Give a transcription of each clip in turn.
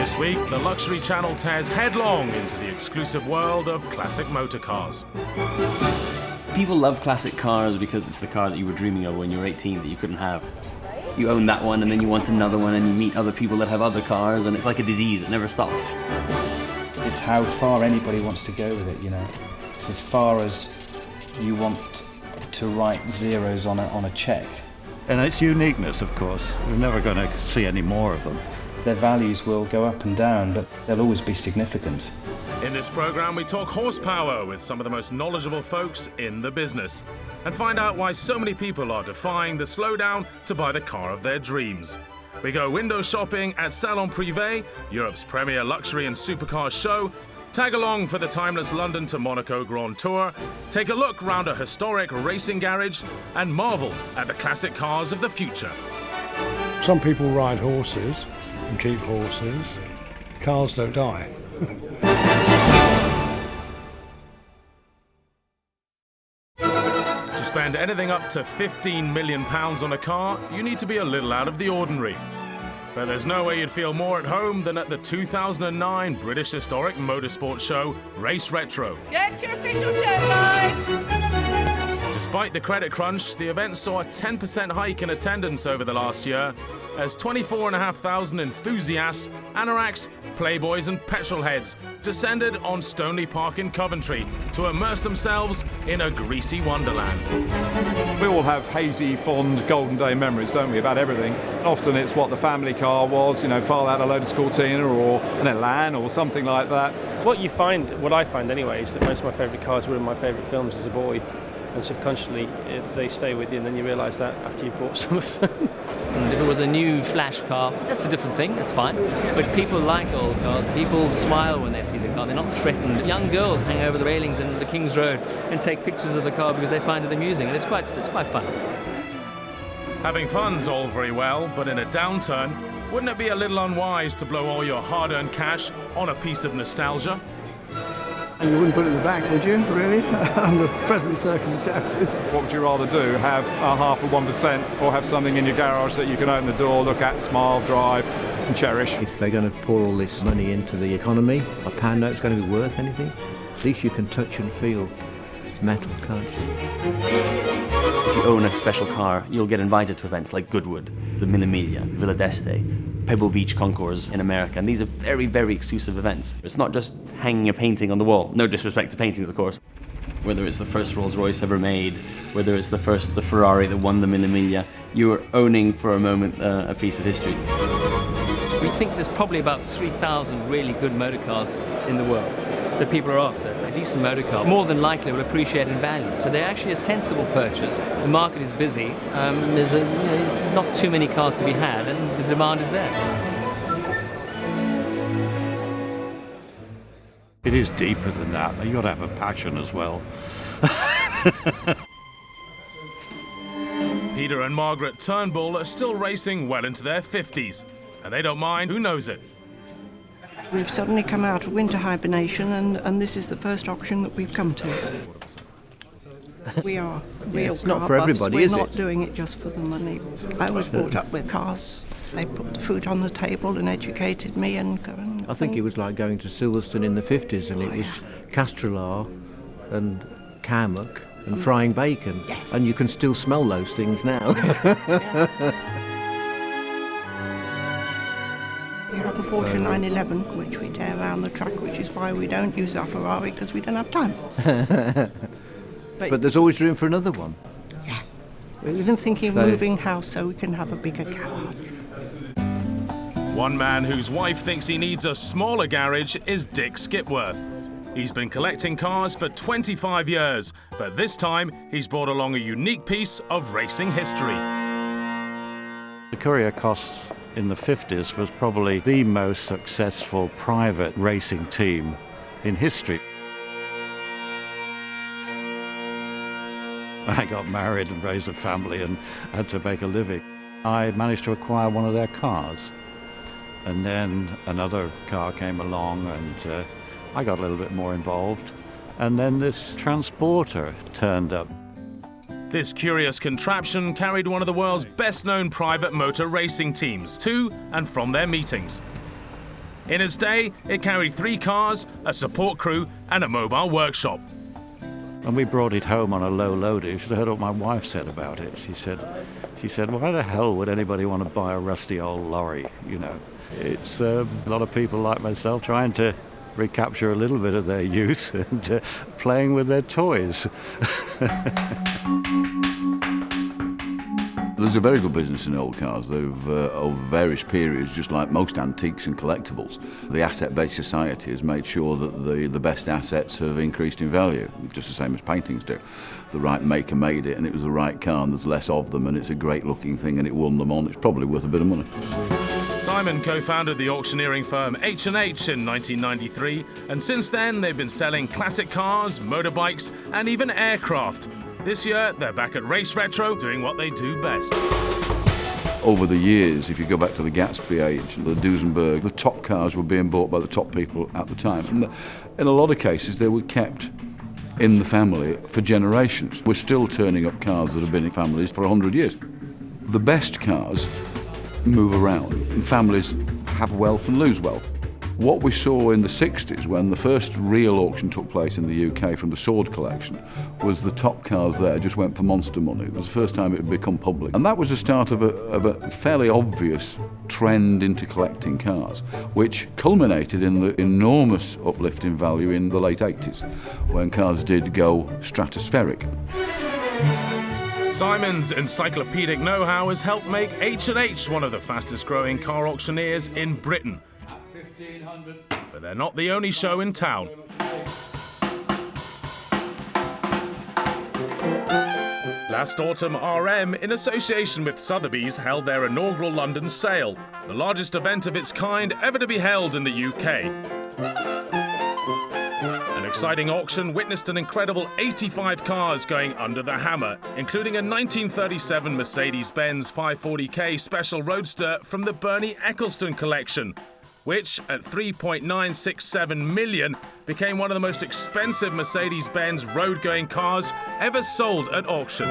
This week, the Luxury Channel tears headlong into the exclusive world of classic motor cars. People love classic cars because it's the car that you were dreaming of when you were 18 that you couldn't have. You own that one and then you want another one and you meet other people that have other cars and it's like a disease, it never stops. It's how far anybody wants to go with it, you know. It's as far as you want to write zeros on a cheque. And its uniqueness, of course. We're never going to see any more of them. Their values will go up and down, but they'll always be significant. In this programme, we talk horsepower with some of the most knowledgeable folks in the business and find out why so many people are defying the slowdown to buy the car of their dreams. We go window shopping at Salon Privé, Europe's premier luxury and supercar show, tag along for the timeless London to Monaco Grand Tour, take a look round a historic racing garage, and marvel at the classic cars of the future. Some people ride horses and keep horses. Cars don't die. To spend anything up to £15 million on a car, you need to be a little out of the ordinary. But there's no way you'd feel more at home than at the 2009 British Historic Motorsport Show, Race Retro. Get your official show lights! Despite the credit crunch, the event saw a 10% hike in attendance over the last year, as 24,500 enthusiasts, anoraks, playboys and petrolheads descended on Stoneleigh Park in Coventry to immerse themselves in a greasy wonderland. We all have hazy, fond, golden day memories, don't we, about everything. Often it's what the family car was, you know, father had a Lotus Cortina or an Elan or something like that. What I find anyway, is that most of my favourite cars were in my favourite films as a boy, and subconsciously they stay with you, and then you realise that after you've bought some of them. And if it was a new flash car, that's a different thing, that's fine. But people like old cars, people smile when they see the car, they're not threatened. Young girls hang over the railings in the King's Road and take pictures of the car because they find it amusing, and it's quite fun. Having fun's all very well, but in a downturn, wouldn't it be a little unwise to blow all your hard-earned cash on a piece of nostalgia? You wouldn't put it in the bank, would you, really, under present circumstances? What would you rather do, have a half of 1% or have something in your garage that you can open the door, look at, smile, drive and cherish? If they're going to pour all this money into the economy, a pound note's going to be worth anything. At least you can touch and feel metal, can't you? If you own a special car, you'll get invited to events like Goodwood, the Mille Miglia, Villa d'Este, Pebble Beach Concours in America, and these are very, very exclusive events. It's not just hanging a painting on the wall, no disrespect to paintings, of course. Whether it's the first Rolls Royce ever made, whether it's the Ferrari that won the Mille Miglia, you're owning for a moment a piece of history. We think there's probably about 3,000 really good motor cars in the world that people are after. A decent motor car, more than likely, will appreciate in value. So they're actually a sensible purchase. The market is busy. There's not too many cars to be had, and the demand is there. It is deeper than that. You've got to have a passion as well. Peter and Margaret Turnbull are still racing well into their 50s, and they don't mind who knows it. We've suddenly come out of winter hibernation, and this is the first auction that we've come to. We are real it's car not for buffs. everybody, We're is not it? doing it just for the money. I was brought up with cars. They put the food on the table and educated me. And I think it was like going to Silverstone in the 50s, and it was Castrollar and Carmuck and frying bacon. Yes. And you can still smell those things now. We have a Porsche 911, which we tear around the track, which is why we don't use our Ferrari, because we don't have time. But there's always room for another one. Yeah. We're even thinking of moving house so we can have a bigger garage. One man whose wife thinks he needs a smaller garage is Dick Skipworth. He's been collecting cars for 25 years, but this time he's brought along a unique piece of racing history. The Courier Cost in the 50s was probably the most successful private racing team in history. I got married and raised a family and had to make a living. I managed to acquire one of their cars. And then another car came along and I got a little bit more involved. And then this transporter turned up. This curious contraption carried one of the world's best-known private motor racing teams to and from their meetings. In its day, it carried 3 cars, a support crew, and a mobile workshop. When we brought it home on a low loader, you should have heard what my wife said about it. She said, why the hell would anybody want to buy a rusty old lorry, you know? It's a lot of people like myself trying to recapture a little bit of their youth and playing with their toys. There's a very good business in old cars. They've of various periods, just like most antiques and collectibles. The asset-based society has made sure that the best assets have increased in value, just the same as paintings do. The right maker made it, and it was the right car, and there's less of them, and it's a great-looking thing, and it won them on. It's probably worth a bit of money. Simon co-founded the auctioneering firm H&H in 1993, and since then they've been selling classic cars, motorbikes, and even aircraft. This year, they're back at Race Retro doing what they do best. Over the years, if you go back to the Gatsby age, the Duesenberg, the top cars were being bought by the top people at the time. And in a lot of cases, they were kept in the family for generations. We're still turning up cars that have been in families for 100 years. The best cars move around, and families have wealth and lose wealth. What we saw in the 60s, when the first real auction took place in the UK from the Sword collection, was the top cars there just went for monster money. It was the first time it had become public. And that was the start of a fairly obvious trend into collecting cars, which culminated in the enormous uplift in value in the late 80s, when cars did go stratospheric. Simon's encyclopedic know-how has helped make H&H one of the fastest-growing car auctioneers in Britain. But they're not the only show in town. Last autumn, RM, in association with Sotheby's, held their inaugural London sale, the largest event of its kind ever to be held in the UK. An exciting auction witnessed an incredible 85 cars going under the hammer, including a 1937 Mercedes-Benz 540k Special Roadster from the Bernie Eccleston collection, which, at $3.967 million, became one of the most expensive Mercedes-Benz road-going cars ever sold at auction.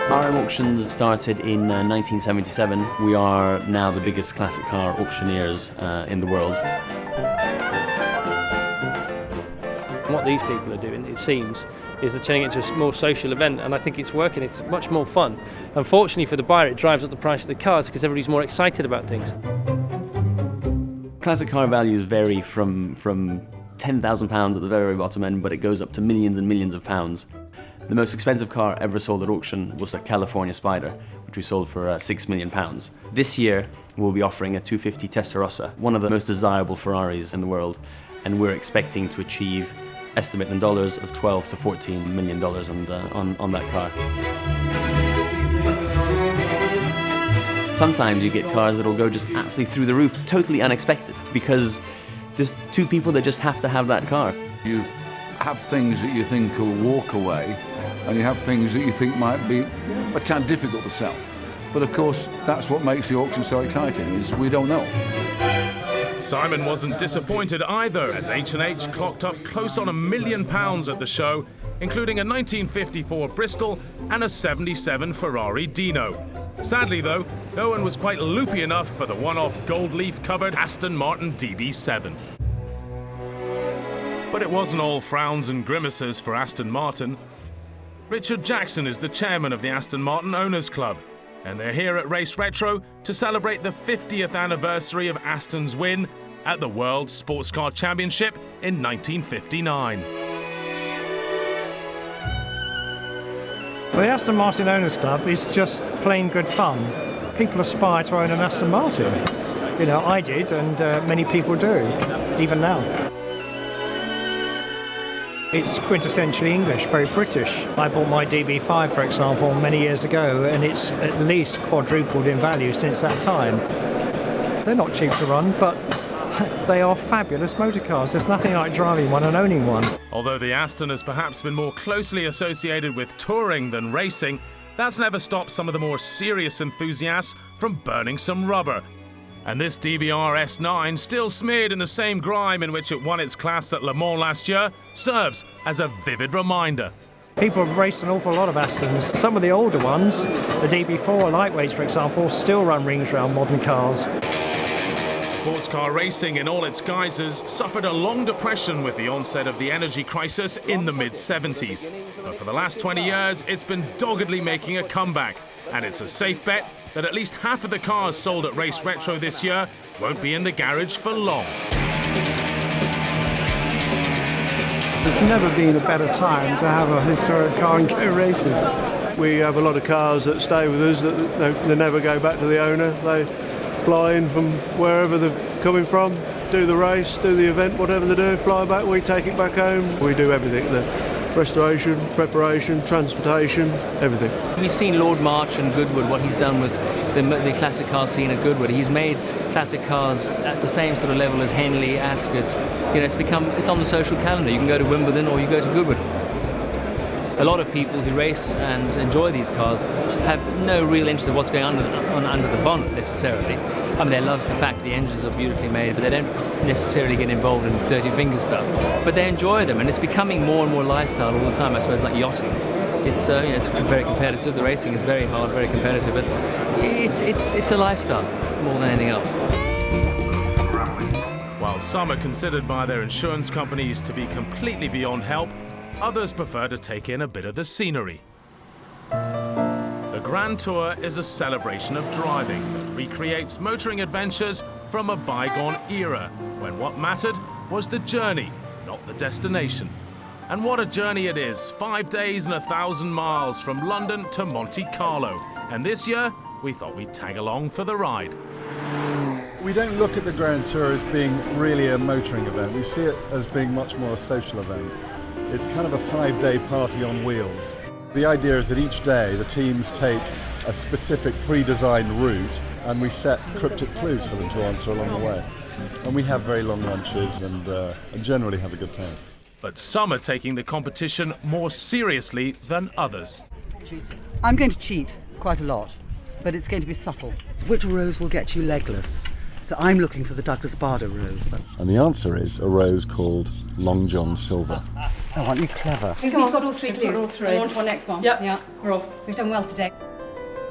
RM Auctions started in 1977. We are now the biggest classic car auctioneers in the world. What these people are doing, it seems, is they're turning it into a more social event, and I think it's working. It's much more fun. Unfortunately for the buyer, it drives up the price of the cars because everybody's more excited about things. Classic car values vary from £10,000 at the very bottom end, but it goes up to millions and millions of pounds. The most expensive car ever sold at auction was a California Spider, which we sold for £6 million. This year, we'll be offering a 250 Testarossa, one of the most desirable Ferraris in the world, and we're expecting to achieve estimate in dollars of $12 to $14 million on that car. Sometimes you get cars that'll go just absolutely through the roof, totally unexpected, because there's two people that just have to have that car. You have things that you think will walk away, and you have things that you think might be a tad difficult to sell. But of course, that's what makes the auction so exciting, is we don't know. Simon wasn't disappointed either, as H&H clocked up close on £1 million at the show, including a 1954 Bristol and a 77 Ferrari Dino. Sadly though, no one was quite loopy enough for the one-off gold leaf-covered Aston Martin DB7. But it wasn't all frowns and grimaces for Aston Martin. Richard Jackson is the chairman of the Aston Martin Owners Club, and they're here at Race Retro to celebrate the 50th anniversary of Aston's win at the World Sports Car Championship in 1959. Well, the Aston Martin Owners Club is just plain good fun. People aspire to own an Aston Martin. You know, I did, and many people do, even now. It's quintessentially English, very British. I bought my DB5, for example, many years ago, and it's at least quadrupled in value since that time. They're not cheap to run, but they are fabulous motor cars. There's nothing like driving one and owning one. Although the Aston has perhaps been more closely associated with touring than racing, that's never stopped some of the more serious enthusiasts from burning some rubber. And this DBR S9, still smeared in the same grime in which it won its class at Le Mans last year, serves as a vivid reminder. People have raced an awful lot of Astons. Some of the older ones, the DB4 lightweights for example, still run rings around modern cars. Sports car racing in all its guises suffered a long depression with the onset of the energy crisis in the mid-70s. But for the last 20 years, it's been doggedly making a comeback. And it's a safe bet that at least half of the cars sold at Race Retro this year won't be in the garage for long. There's never been a better time to have a historic car and go racing. We have a lot of cars that stay with us, that they never go back to the owner. They fly in from wherever they're coming from, do the race, do the event, whatever they do, fly back, we take it back home. We do everything, the restoration, preparation, transportation, everything. We've seen Lord March and Goodwood, what he's done with the classic car scene at Goodwood. He's made classic cars at the same sort of level as Henley, Ascot. You know, it's on the social calendar. You can go to Wimbledon or you go to Goodwood. A lot of people who race and enjoy these cars have no real interest in what's going on under the bonnet necessarily. I mean, they love the fact that the engines are beautifully made, but they don't necessarily get involved in dirty finger stuff. But they enjoy them, and it's becoming more and more lifestyle all the time, I suppose, like yachting. It's it's very competitive. The racing is very hard, very competitive, but it's a lifestyle more than anything else. While some are considered by their insurance companies to be completely beyond help, others prefer to take in a bit of the scenery. The Grand Tour is a celebration of driving that recreates motoring adventures from a bygone era, when what mattered was the journey, not the destination. And what a journey it is, 5 days and 1,000 miles from London to Monte Carlo. And this year, we thought we'd tag along for the ride. We don't look at the Grand Tour as being really a motoring event. We see it as being much more a social event. It's kind of a 5-day party on wheels. The idea is that each day the teams take a specific pre-designed route and we set cryptic clues for them to answer along the way. And we have very long lunches and generally have a good time. But some are taking the competition more seriously than others. I'm going to cheat quite a lot, but it's going to be subtle. Which rose will get you legless? So I'm looking for the Douglas Bader rose. And the answer is a rose called Long John Silver. Oh, aren't you clever? We've got all three clues. We're on to our next one. Yep. Yeah, we're off. We've done well today.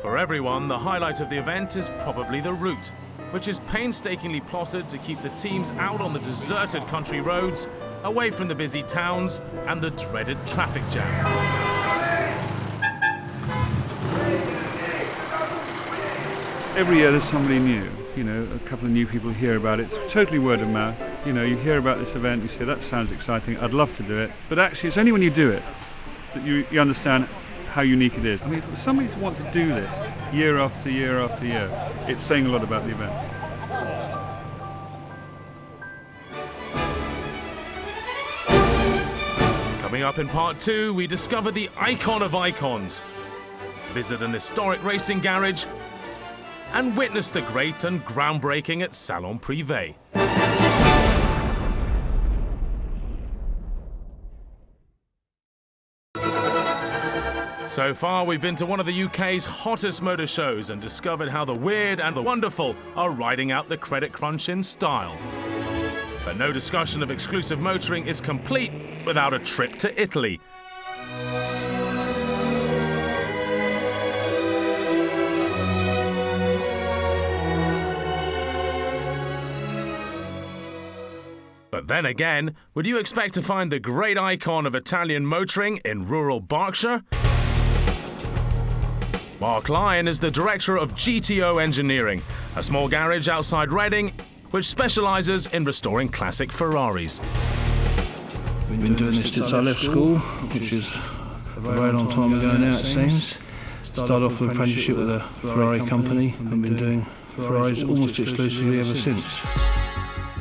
For everyone, the highlight of the event is probably the route, which is painstakingly plotted to keep the teams out on the deserted country roads, away from the busy towns and the dreaded traffic jam. Every year there's somebody new. You know, a couple of new people hear about it. It's totally word of mouth. You know, you hear about this event, you say, that sounds exciting, I'd love to do it. But actually, it's only when you do it that you understand how unique it is. I mean, for somebody to want to do this year after year after year, it's saying a lot about the event. Coming up in part 2, we discover the icon of icons, visit an historic racing garage, and witness the great and groundbreaking at Salon Privé. So far, we've been to one of the UK's hottest motor shows and discovered how the weird and the wonderful are riding out the credit crunch in style. But no discussion of exclusive motoring is complete without a trip to Italy. But then again, would you expect to find the great icon of Italian motoring in rural Berkshire? Mark Lyon is the director of GTO Engineering, a small garage outside Reading, which specialises in restoring classic Ferraris. We've been doing this since I left school, which is a very long time ago now it seems. Started off with an apprenticeship with a Ferrari company and been doing Ferraris almost exclusively ever since.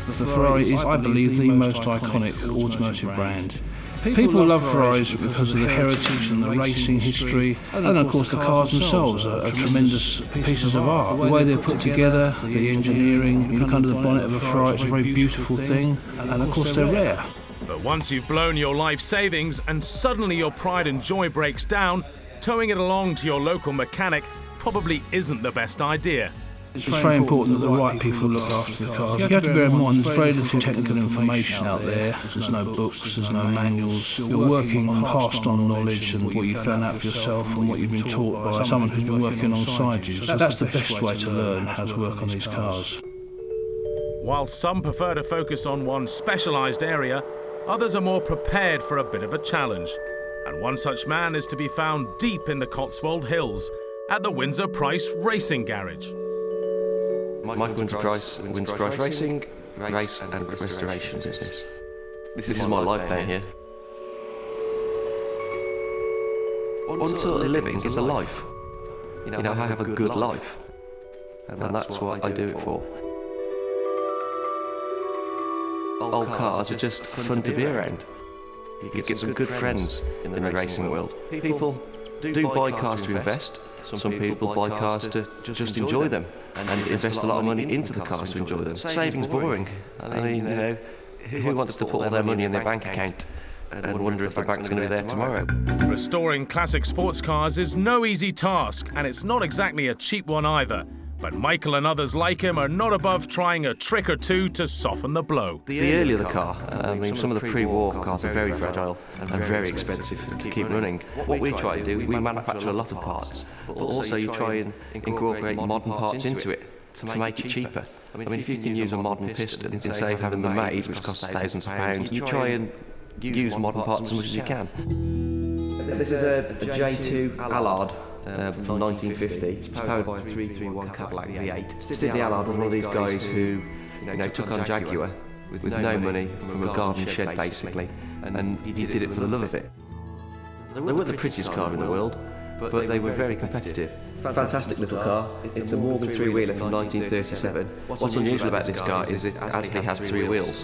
The Ferrari is, I believe, the most iconic automotive brand. People love Ferraris because of the heritage and the racing history, and of course the cars themselves are tremendous pieces of art. The way they're put together, the engineering, you look under the bonnet of a Ferrari, it's a very beautiful thing, and of course they're rare. But once you've blown your life savings and suddenly your pride and joy breaks down, towing it along to your local mechanic probably isn't the best idea. It's very important that the right people look after the cars. You have to bear in mind there's very little technical information out there. There's no books, there's no manuals. You're working on past on knowledge and what you found out for yourself and what you've been taught by someone who's been working alongside you. So that's the best way to learn how to work on these cars. While some prefer to focus on one specialised area, others are more prepared for a bit of a challenge. And one such man is to be found deep in the Cotswold Hills at the Windsor Price Racing Garage. Mike Windsor Price Racing, race and restoration business. This is my life down here. One sort of living is a life. You know, I have a good life. And that's what I do it for. Old cars are just fun to be around. You get some good friends in the racing world. People do buy cars to invest. Some people buy cars to just enjoy them and invest a lot of money into the cars to enjoy them. Saving's boring. I mean, you know, who wants to put all their money in their bank account and wonder if the bank's going to be there tomorrow? Restoring classic sports cars is no easy task, and it's not exactly a cheap one either. But Michael and others like him are not above trying a trick or two to soften the blow. The earlier the car, I mean, some of the pre-war cars are very fragile and very expensive to keep running. What we try to do, we manufacture a lot of parts, but also you try and incorporate modern parts into it to make it cheaper. I mean, if you can use a modern piston instead of having them made, which costs thousands of pounds, you try and use modern parts as much as you can. This is a J2 Allard. From 1950, it's powered by a 331 Cadillac V8. Sidney Allard was one of these guys who took on Jaguar with no money from a garden shed basically, and he did it for the love of it. They weren't the prettiest car in the world, but they were very competitive. Fantastic little car. It's a Morgan three-wheeler from 1937. What's unusual about this car is it actually has three wheels,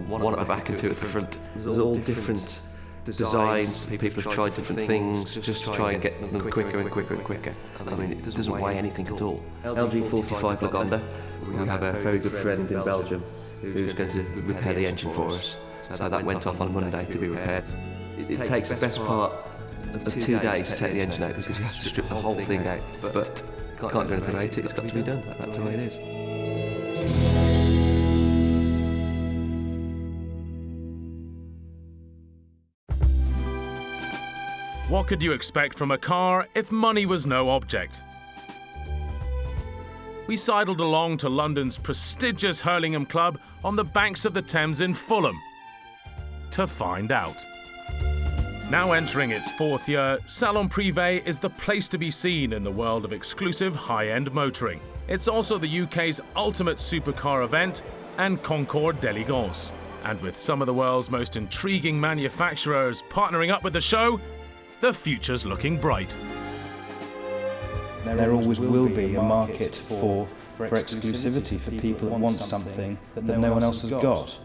one at the back and two at the front. There's all different designs, people have tried different things just to try and get them quicker and quicker and quicker. I mean, it doesn't weigh anything at all. LG45 Lagonda, we have a very good friend in Belgium who's going to repair the engine for us. So that went off on Monday to be repaired. It takes the best part of 2 days to take the engine out because you have to strip the whole thing out. But can't do anything about it, it's got to be done. That's the way it is. What could you expect from a car if money was no object? We sidled along to London's prestigious Hurlingham Club on the banks of the Thames in Fulham to find out. Now entering its fourth year, Salon Privé is the place to be seen in the world of exclusive high-end motoring. It's also the UK's ultimate supercar event and Concours d'Elegance. And with some of the world's most intriguing manufacturers partnering up with the show, the future's looking bright. There always will be a market for exclusivity, for people that want something that no one else has got.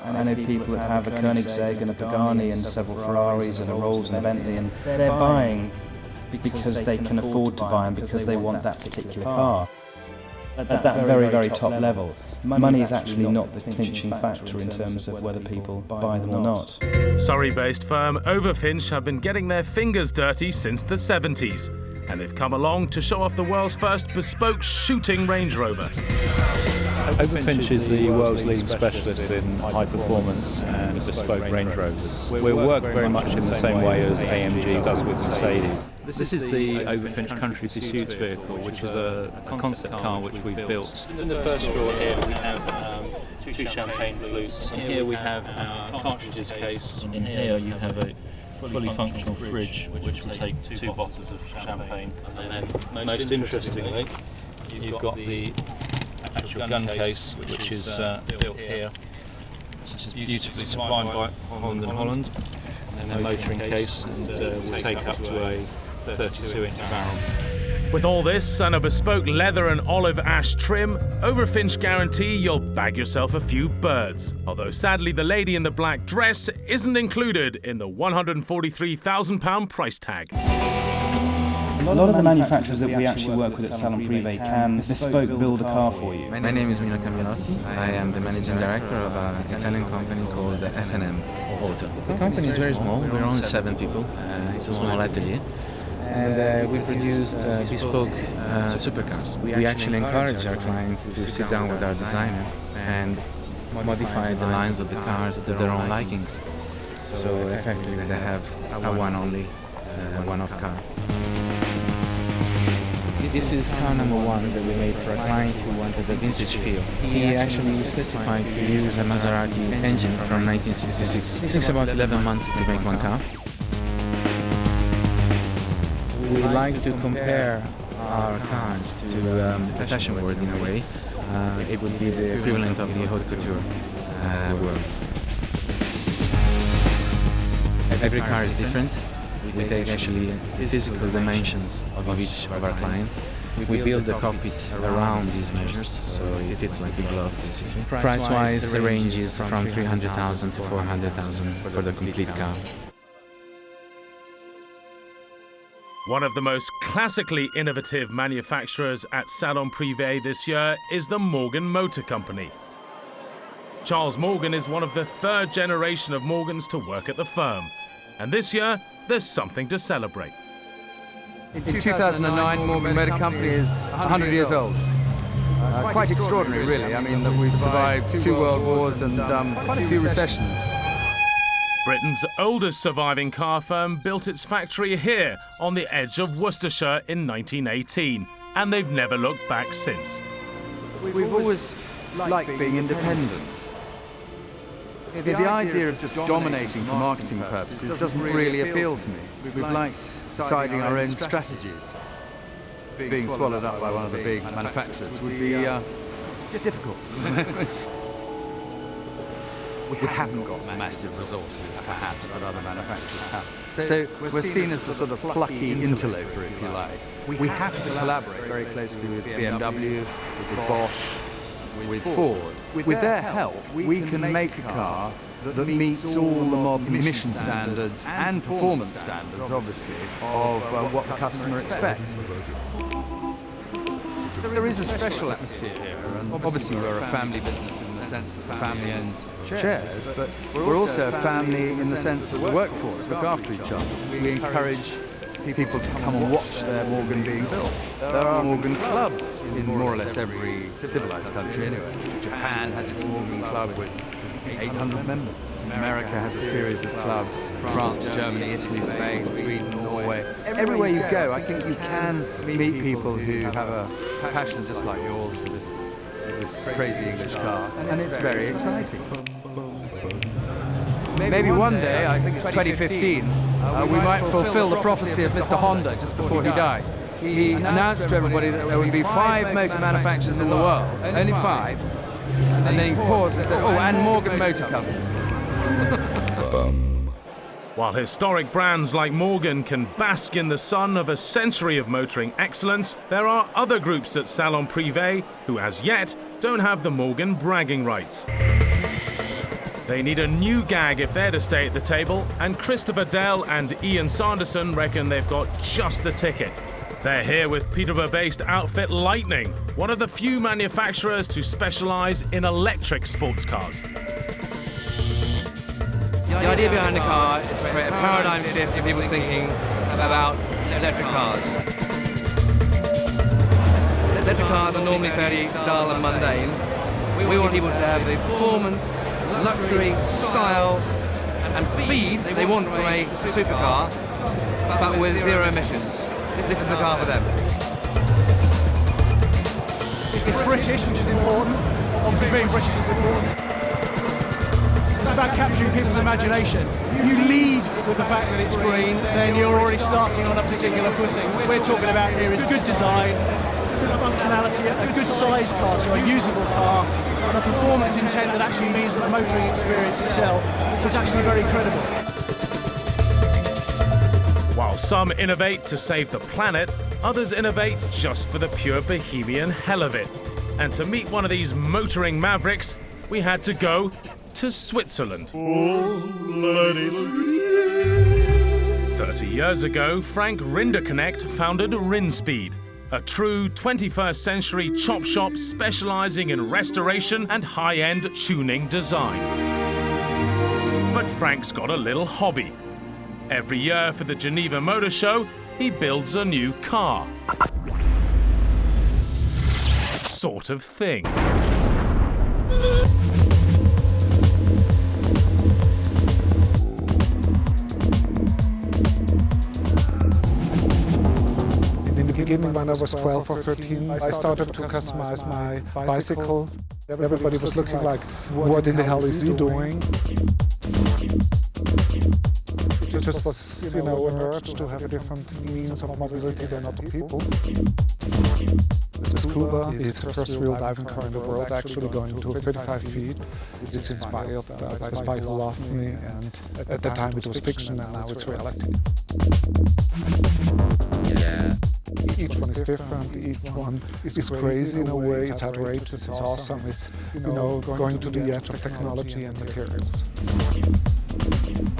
I know people that have a Koenigsegg and a Pagani and several Ferraris and a Rolls and a Bentley, and they're buying because they can afford to buy and because they want that particular car. At that very, very top level, money is actually not the clinching factor in terms of whether people buy them or not. Surrey-based firm Overfinch have been getting their fingers dirty since the 70s, and they've come along to show off the world's first bespoke shooting Range Rover. Overfinch is the world's leading specialist in high performance and bespoke Range Rovers. We work very much in the same way as AMG does with Mercedes. This is the Overfinch Country Pursuit vehicle, which is a concept car which we've built. In the first drawer here we have two champagne flutes, and here we have our cartridges case, and in here you have a fully functional fridge which will take 2 bottles of champagne, and then most interestingly you've got the actual gun case, which is built here. This is beautifully supplied by Holland & Holland. And then the motoring case, and will take up to a 32-inch barrel. With all this and a bespoke leather and olive ash trim, Overfinch guarantee you'll bag yourself a few birds. Although sadly the lady in the black dress isn't included in the £143,000 price tag. A lot of the manufacturers that we actually work with at Salon Privé can bespoke build a car for you. My name is Mino Camiotti. I am the managing director of an Italian company called F&M Auto. The company is very small. We're only 7 people. It's a small atelier. And we produce bespoke supercars. We actually encourage our clients to sit down with our designer and modify the lines of the cars to their own likings. So effectively they have a one-off car. This is car number 1 that we made for a client who wanted a vintage feel. He actually specified to use a Maserati engine from 1966. It takes about 11 months to make one car. We like to compare our cars to the fashion world in a way. It would be the equivalent of the haute couture world. Every car is different. We take actually physical dimensions of each of our clients. We build the cockpit around these measures, so it fits like a glove, basically. Price-wise, the range is from 300,000 to 400,000 for the complete car. One of the most classically innovative manufacturers at Salon Privé this year is the Morgan Motor Company. Charles Morgan is one of the third generation of Morgans to work at the firm. And this year, there's something to celebrate. In 2009, Morgan Motor Company is 100 years old. Quite extraordinary, really. I mean, that we've survived 2 world wars and quite a few recessions. Britain's oldest surviving car firm built its factory here on the edge of Worcestershire in 1918, and they've never looked back since. We've always liked being independent. The idea of just dominating for marketing purposes doesn't really appeal to me. We've liked deciding our own strategies. Being swallowed up by one of the big manufacturers would be difficult. We haven't got massive resources, perhaps, that other manufacturers have. So we're seen as the sort of plucky interloper, if you like. We have to collaborate very closely with BMW, with Bosch, with Ford. With their help, we can make a car that meets all the modern emission standards and performance standards, obviously, of what the customer expects. There is a special atmosphere here, and obviously we're a family business in the sense that the family owns shares, but we're also a family in the sense that the workforce look after each other. We encourage people to come and watch their Morgan being built. There are Morgan clubs in more or less every civilized country anyway. Japan has its Morgan club with 800 members. America has a series of clubs, France, Germany, Italy, Spain, Sweden, Norway. Everywhere you go, I think you can meet people who have a passion just like yours for this crazy English car, and it's very exciting. Maybe one day, I think it's 2015, we might fulfill the prophecy of Mr. Honda just before he died. He announced to everybody that there would be 5 motor manufacturers in the world, only 5, and then he paused and said, oh, and Morgan Motor Company. While historic brands like Morgan can bask in the sun of a century of motoring excellence, there are other groups at Salon Privé who, as yet, don't have the Morgan bragging rights. They need a new gag if they're to stay at the table, and Christopher Dell and Ian Sanderson reckon they've got just the ticket. They're here with Peterborough-based outfit Lightning, one of the few manufacturers to specialise in electric sports cars. The idea behind the car is to create a paradigm shift in people's thinking about electric cars. Electric cars are normally fairly dull and mundane. We want people to have the performance, luxury, style and speed they want from a supercar, but with 0 emissions. This is the car for them. It's British, which is important. Obviously being British is important. It's about capturing people's imagination. If you lead with the fact that it's green, then you're already starting on a particular footing. What we're talking about here is good design, good functionality, a good size car, so a usable car, and a performance intent that actually means that the motoring experience itself is actually very credible. While some innovate to save the planet, others innovate just for the pure bohemian hell of it. And to meet one of these motoring mavericks, we had to go to Switzerland. 30 years ago, Frank Rinderknecht founded Rinspeed, a true 21st century chop shop specializing in restoration and high-end tuning design. But Frank's got a little hobby. Every year for the Geneva Motor Show, he builds a new car. Sort of thing. beginning, when I was 12 or 13, I started to customize my bicycle. Everybody was looking like, what in the hell is he doing? It just was, an urge to have different means of mobility than other people. The Scuba is the first real diving car in the world, actually going to 35 feet. It's inspired by the spy who loved me, and at the time it was fiction, and now it's reality. Yeah. Each one is different, each one is crazy in a way, it's outrageous, it's awesome, it's, going to the edge of technology and materials.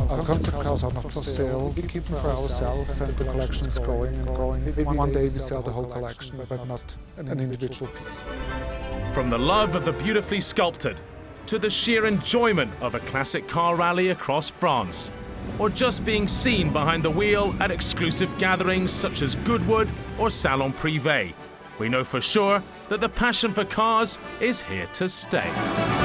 Our concept cars are not for sale, we keep them for ourselves, and the collection is growing and growing. Maybe one day we sell the whole collection, but not an individual piece. From the love of the beautifully sculpted, to the sheer enjoyment of a classic car rally across France, or just being seen behind the wheel at exclusive gatherings such as Goodwood or Salon Privé, we know for sure that the passion for cars is here to stay.